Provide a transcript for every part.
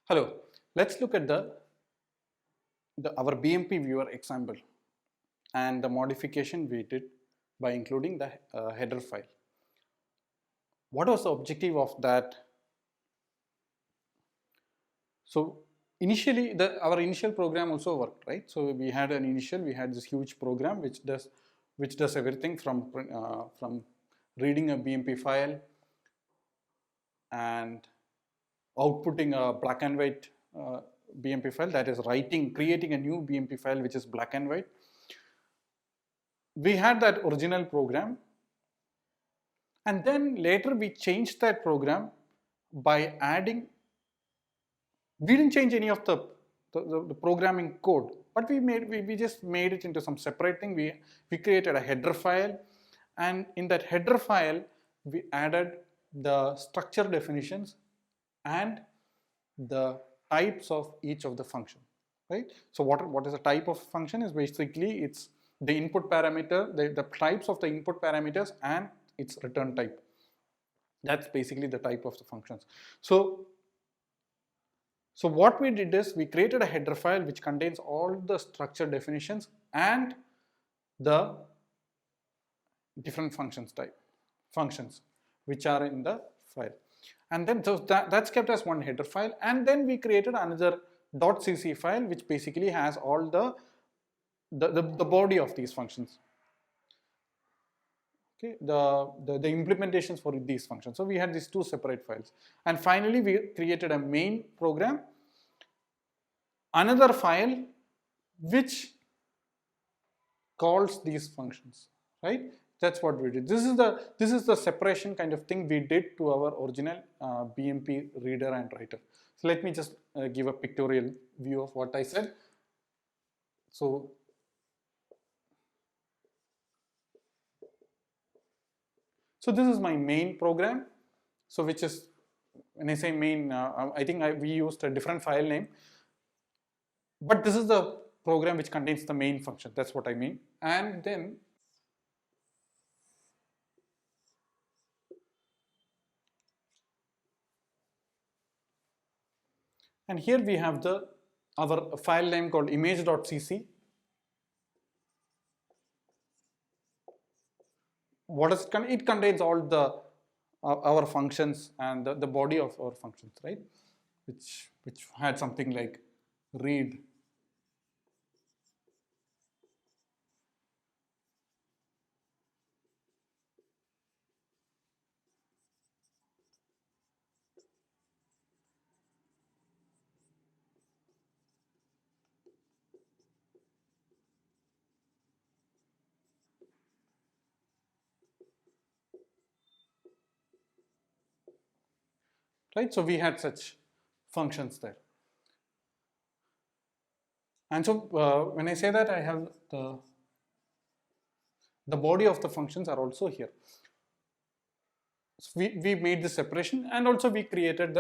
Hello, let's look at our BMP viewer example and the modification we did by including the header file. What was the objective of that? So initially our initial program also worked, right? So we had this huge program which does everything from reading a BMP file and outputting a black and white BMP file, that is creating a new BMP file which is black and white. We had that original program, and then later we changed that program by adding, we didn't change any of the programming code, but we just made it into some separate thing. We created a header file, and in that header file we added the structure definitions and the types of each of the function, right? So what is a type of function is basically it's the input parameter, the types of the input parameters and its return type. That's basically the type of the functions. So what we did is we created a header file which contains all the structure definitions and the different functions which are in the file. And then so that's kept as one header file, and then we created another .cc file which basically has all the body of these functions. Okay, the implementations for these functions. So we had these two separate files, and finally we created a main program, another file which calls these functions, right? That's what we did. This is the separation kind of thing we did to our original BMP reader and writer. So let me just give a pictorial view of what I said. So this is my main program. So which is, when I say main, I think we used a different file name, but this is the program which contains the main function. That's what I mean. And then here we have our file name called image.cc. It contains all our functions and the body of our functions, right? Which had something like read, right? So we had such functions there. And so when I say that, I have the body of the functions are also here. So we made the separation, and also we created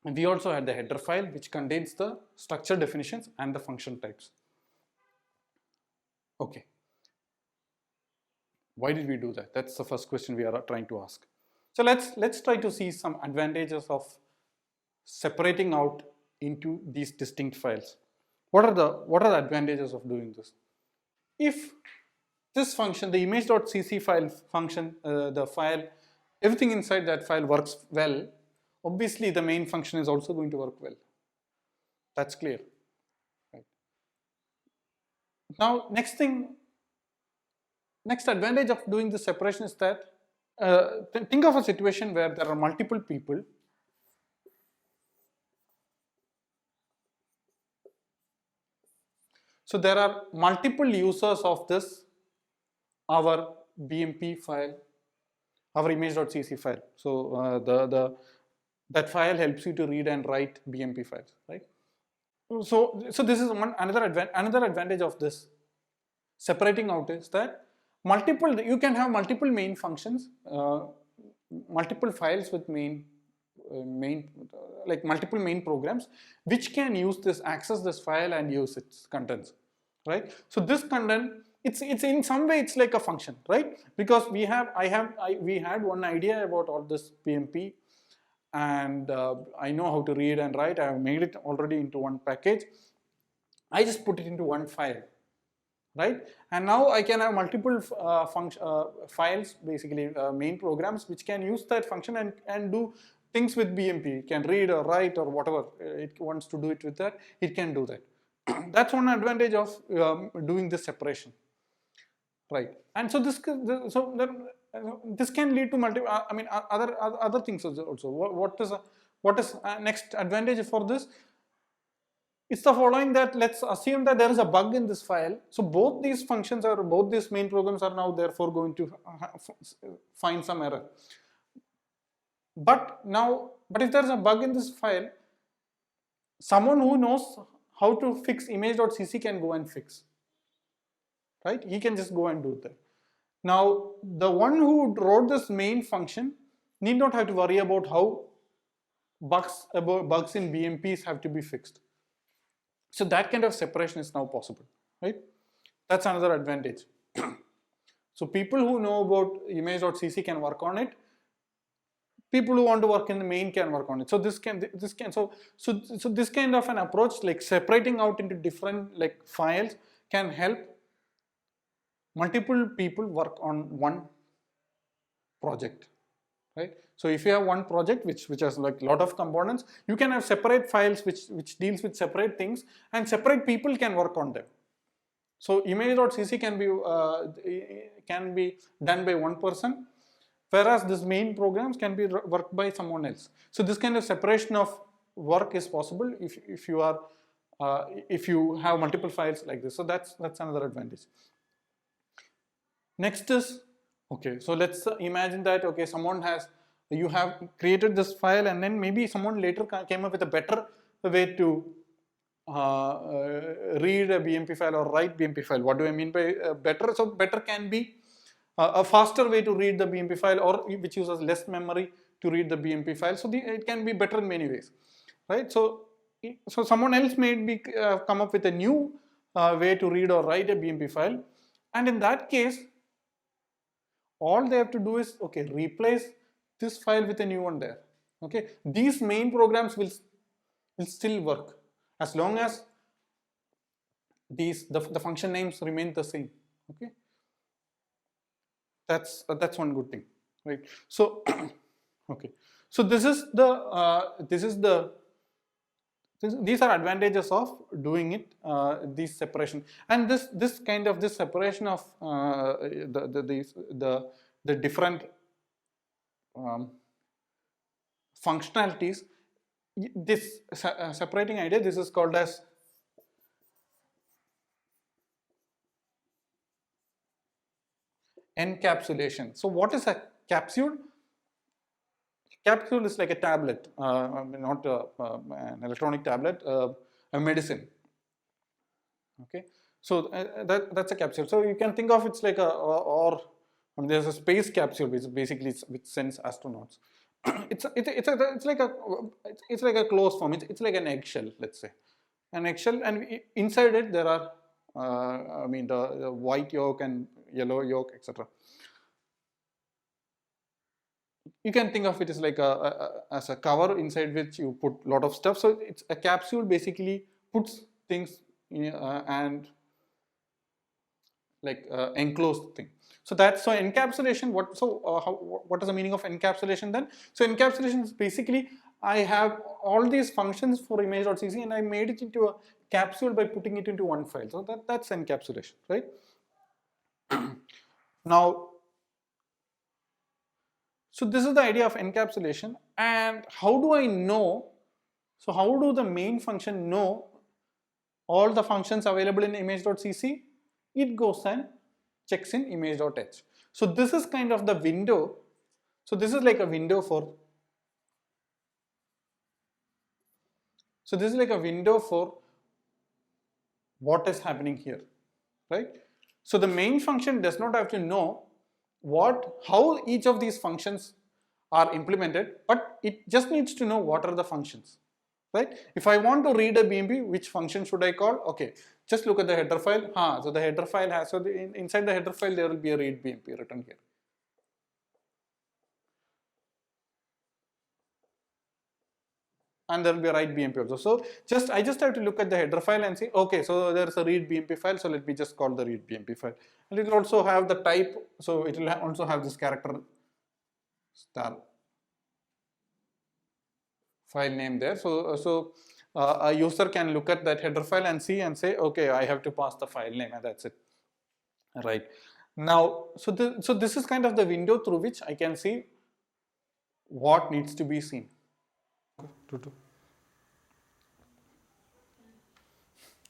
and we also had the header file which contains the structure definitions and the function types. Okay. Why did we do that? That's the first question we are trying to ask. So let's try to see some advantages of separating out into these distinct files. What are the advantages of doing this? If this function, the image.cc file function, everything inside that file works well, obviously the main function is also going to work well. That's clear. Right. Now, next advantage of doing this separation is that think of a situation where there are multiple people So there are multiple users of our BMP file, our image.cc file. So That file helps you to read and write BMP files, right? So this is another advantage of this separating out is that you can have multiple main functions, multiple files with like multiple main programs which can use this, access this file and use its contents, right? So this content, it's in some way it's like a function, right? Because we had one idea about all this PMP, and I know how to read and write. I have made it already into one package. I just put it into one file, right? And now I can have multiple files, basically main programs, which can use that function and do things with BMP. It can read or write or whatever it wants to do it with that. It can do that. That's one advantage of doing this separation, right? And so this can lead to other things also. What is next advantage for this? It's the following, that let's assume that there is a bug in this file. So both these functions or both these main programs are now therefore going to find some error. But if there's a bug in this file, someone who knows how to fix image.cc can go and fix, right? He can just go and do that. Now, the one who wrote this main function need not have to worry about how bugs in BMPs have to be fixed. So that kind of separation is now possible, right? That's another advantage. So people who know about image.cc can work on it. People who want to work in the main can work on it. So this kind of an approach, like separating out into different like files, can help multiple people work on one project, right? So if you have one project which has like a lot of components, you can have separate files which deals with separate things, and separate people can work on them. So image.cc can be done by one person, whereas this main programs can be worked by someone else. So this kind of separation of work is possible if you have multiple files like this. So that's another advantage. Next is, okay, so let's imagine that, okay, you have created this file, and then maybe someone later came up with a better way to read a BMP file or write BMP file. What do I mean by better? So better can be a faster way to read the BMP file, or which uses less memory to read the BMP file. So it can be better in many ways, right? So someone else may come up with a new way to read or write a BMP file, and in that case, all they have to do is, okay, replace this file with a new one there. Okay, these main programs will still work as long as the function names remain the same. Okay, that's one good thing, right? So okay, so these are advantages of doing it, this separation, and this separation of the different functionalities. This separating idea, this is called as encapsulation. So what is a capsule? Capsule is like a tablet, not an electronic tablet, a medicine. Okay, so that's a capsule. So you can think of it's like there's a space capsule which sends astronauts. It's like a closed form. It's like an eggshell, let's say, an eggshell, and inside it there are the white yolk and yellow yolk, etc. You can think of it as like as a cover inside which you put a lot of stuff. So it's a capsule basically puts things and like enclosed thing. So encapsulation. What is the meaning of encapsulation then? So encapsulation is basically, I have all these functions for image.cc and I made it into a capsule by putting it into one file. So that's encapsulation, right? Now, so this is the idea of encapsulation. And how do I know? So how do the main function know all the functions available in image.cc? It goes and checks in image.h. So this is kind of the window. So this is like a window for So this is like a window for what is happening here, right? So the main function does not have to know how each of these functions are implemented, but it just needs to know what are the functions, right? If I want to read a BMP, which function should I call? Okay, just look at the header file. So the header file has, inside the header file there will be a read BMP written here. And there will be a write BMP also. So I just have to look at the header file and say, okay, so there is a read BMP file, so let me just call the read BMP file. And it will also have the type, so it will also have this character star file name there. So a user can look at that header file and see and say, okay, I have to pass the file name, and that's it. Right. Now, so this is kind of the window through which I can see what needs to be seen.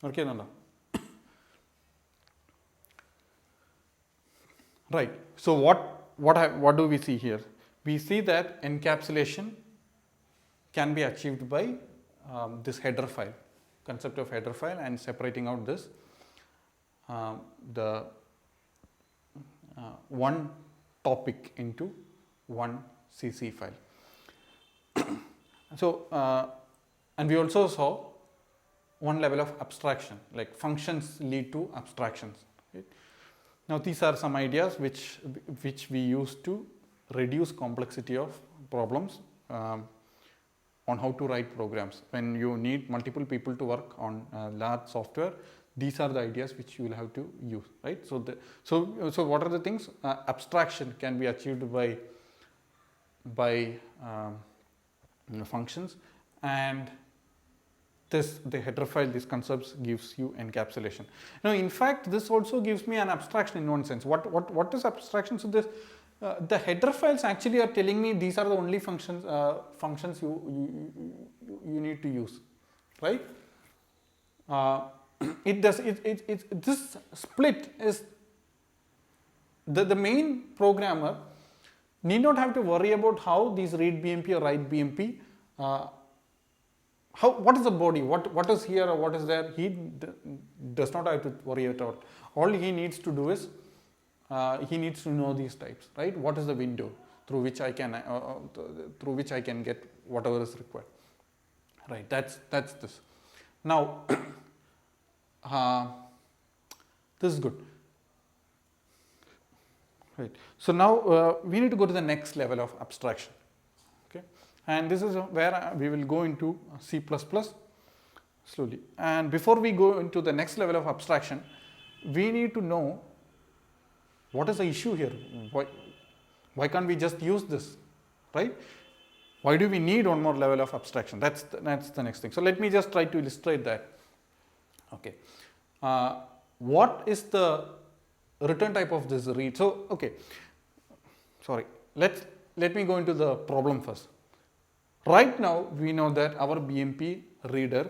Okay, no. Right. So what do we see here? We see that encapsulation can be achieved by this header file, concept of header file, and separating out this the one topic into one CC file. So and we also saw one level of abstraction, like functions lead to abstractions. Right? Now these are some ideas which we use to reduce complexity of problems on how to write programs. When you need multiple people to work on large software, these are the ideas which you will have to use, right? So what are the things? Abstraction can be achieved by functions, and the header file, these concepts gives you encapsulation. Now, in fact, this also gives me an abstraction in one sense. What is abstraction? So the header files actually are telling me these are the only functions you need to use, right? This split is the main programmer need not have to worry about how these read BMP or write BMP. What is the body? What is here or what is there? He does not have to worry at all. All he needs to do is he needs to know these types, right? What is the window through which I can get whatever is required, right? That's this. Now this is good, right? So now we need to go to the next level of abstraction. Okay, and this is where we will go into C++ slowly. And before we go into the next level of abstraction, we need to know what is the issue here. Why can't we just use this, right? Why do we need one more level of abstraction? That's the next thing. So let me just try to illustrate that. Okay, what is the return type of this read? So okay, sorry. Let me go into the problem first. Right now we know that our BMP reader,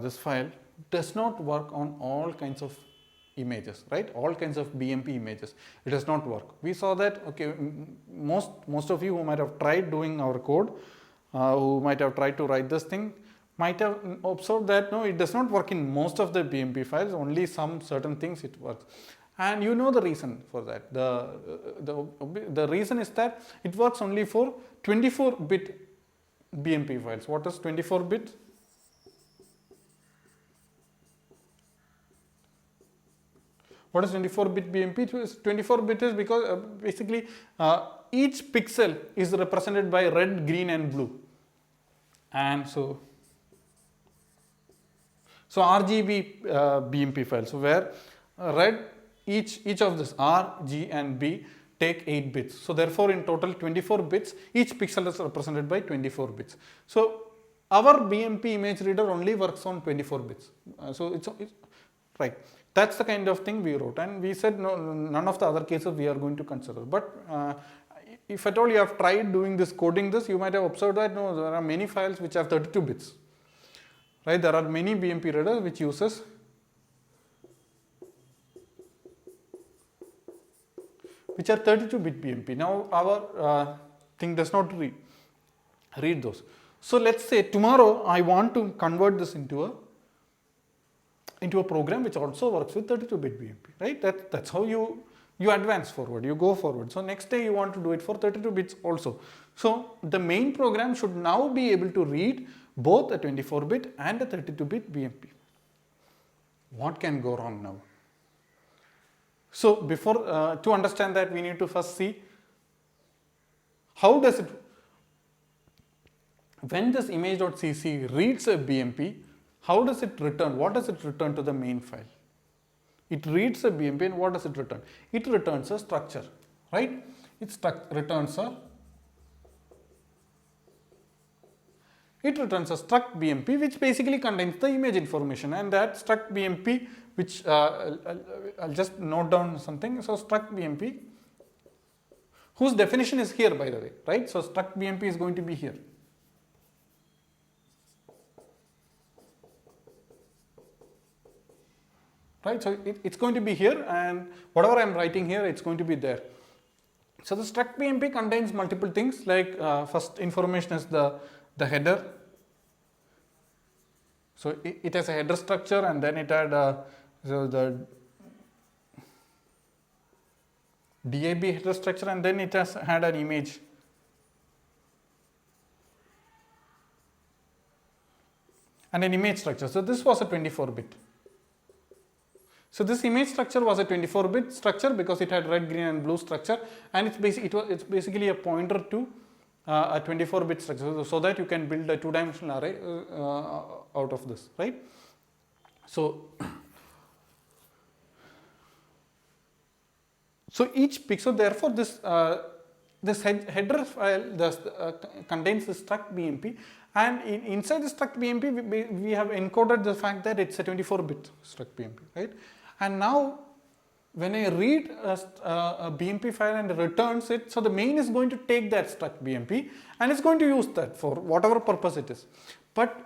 this file, does not work on all kinds of images, right? All kinds of BMP images. It does not work. We saw that, okay, most of you who might have tried doing our code, who might have tried to write this thing, might have observed that no, it does not work in most of the BMP files, only some certain things it works. And you know the reason for that. The reason is that it works only for 24-bit BMP files. What is 24-bit? What is 24-bit BMP? 24-bit is because basically each pixel is represented by red, green and blue. And so RGB BMP file. So where red, each of this R, G and B take 8 bits. So therefore in total 24 bits, each pixel is represented by 24 bits. So our BMP image reader only works on 24 bits. So it's right. That's the kind of thing we wrote, and we said no, none of the other cases we are going to consider. But if at all you have tried doing this, coding this, you might have observed that no, there are many files which have 32 bits. Right? There are many BMP readers which uses which are 32-bit BMP. Now our thing does not read those. So let's say tomorrow I want to convert this into a program which also works with 32-bit BMP, right? That's how you advance forward, you go forward. So next day you want to do it for 32 bits also. So the main program should now be able to read both a 24-bit and a 32-bit BMP. What can go wrong now? So before to understand that, we need to first see how does it, when this image.cc reads a BMP, how does it return? What does it return to the main file? It reads a BMP and what does it return? It returns a structure, right? It returns a struct BMP which basically contains the image information, and that struct BMP, which I'll just note down something. So struct BMP, whose definition is here, by the way, right? So struct BMP is going to be here. Right, so it's going to be here, and whatever I'm writing here, it's going to be there. So the struct BMP contains multiple things, like first information is the header. So it has a header structure, and then it had so the DIB header structure, and then it has had an image. And an image structure. So this was a 24-bit. So this image structure was a 24-bit structure because it had red, green and blue structure, and it's basically a pointer to a 24-bit structure, so that you can build a two-dimensional array out of this, right? So each pixel, therefore this header file contains the struct BMP, and inside the struct BMP we have encoded the fact that it's a 24-bit struct BMP, right? And now when I read a BMP file and returns it, so the main is going to take that struct BMP and it's going to use that for whatever purpose it is. But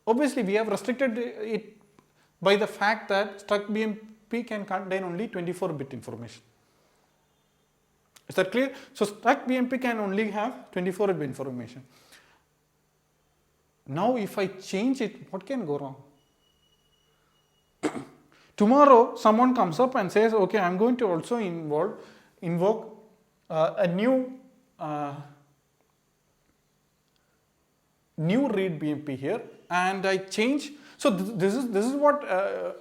obviously we have restricted it by the fact that struct BMP can contain only 24-bit information. Is that clear? So struct BMP can only have 24-bit information. Now if I change it, what can go wrong? Tomorrow someone comes up and says, okay, I'm going to also invoke a new read BMP here, and I change. So this is what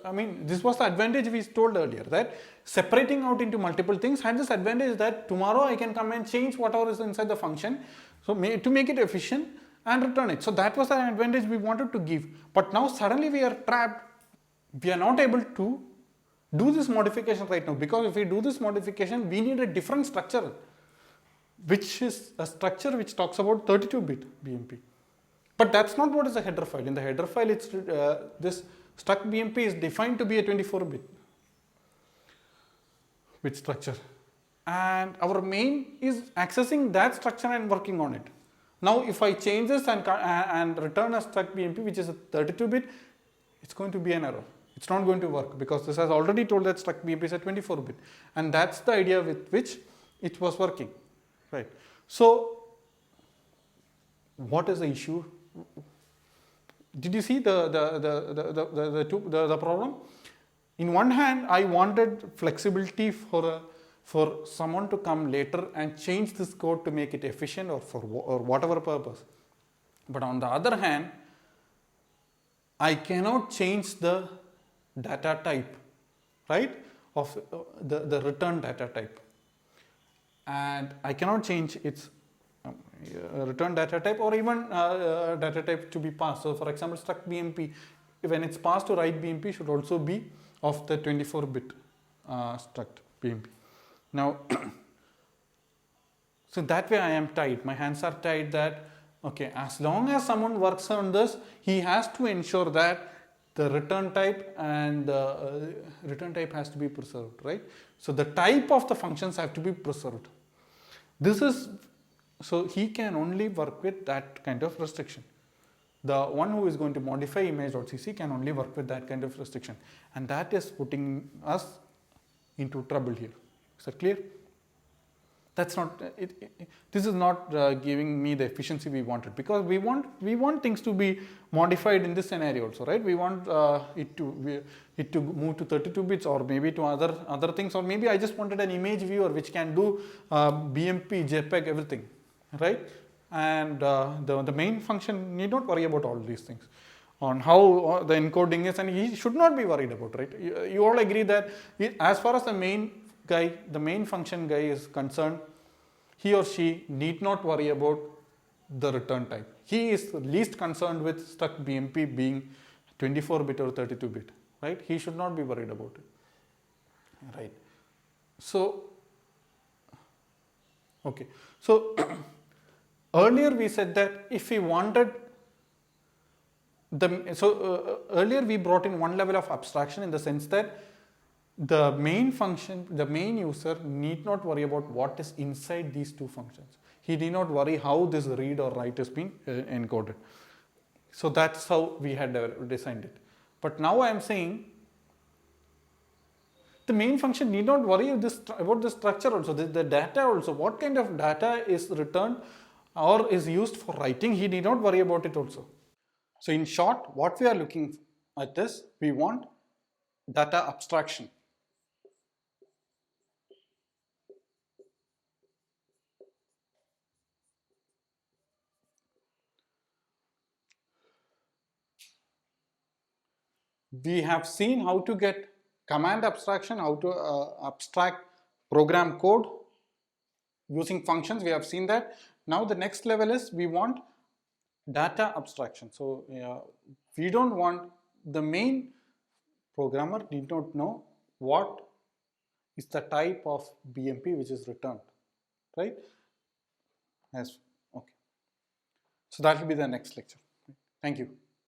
I mean. This was the advantage we told earlier, that separating out into multiple things had this advantage that tomorrow I can come and change whatever is inside the function, so to make it efficient and return it. So that was the advantage we wanted to give. But now suddenly we are trapped. We are not able to do this modification right now, because if we do this modification, we need a different structure, which is a structure which talks about 32-bit BMP. But that's not what is the header file. In the header file, it's this struct BMP is defined to be a 24-bit structure, and our main is accessing that structure and working on it. Now, if I change this and return a struct BMP which is a 32-bit, it's going to be an error. It's not going to work because this has already told that struct BMP is a 24-bit, and that's the idea with which it was working, right? So, what is the issue? Did you see the problem? In one hand, I wanted flexibility for someone to come later and change this code to make it efficient or for whatever purpose. But on the other hand, I cannot change the data type, right, of the return data type, and I cannot change its return data type or even data type to be passed. So for example, struct BMP, when it's passed to write BMP, should also be of the 24-bit struct BMP. Now, so that way I am tied, my hands are tied that, okay, as long as someone works on this, he has to ensure that the return type and the return type has to be preserved, right? So the type of the functions have to be preserved. This is, so he can only work with that kind of restriction. The one who is going to modify image.cc can only work with that kind of restriction, and that is putting us into trouble here. Is that clear? That's not this is not giving me the efficiency we wanted, because we want things to be modified in this scenario also, right? We want it to move to 32 bits, or maybe to other things, or maybe I just wanted an image viewer which can do BMP, JPEG, everything, right? And the main function need not worry about all these things on how the encoding is, and he should not be worried about, right? You all agree that as far as the main function guy is concerned, he or she need not worry about the return type. He is least concerned with struct BMP being 24-bit or 32-bit, right? He should not be worried about it, right? So, okay. So, earlier we said that if we wanted earlier we brought in one level of abstraction, in the sense that the main function, the main user need not worry about what is inside these two functions. He need not worry how this read or write is being encoded. So that's how we had designed it. But now I am saying the main function need not worry about the structure also, the data also. What kind of data is returned or is used for writing, he need not worry about it also. So in short, what we are looking at is, we want data abstraction. We have seen how to get command abstraction, how to abstract program code using functions. We have seen that. Now the next level is, we want data abstraction. So we don't want, the main programmer need not know what is the type of BMP which is returned, right? Yes. Okay. So that will be the next lecture. Thank you.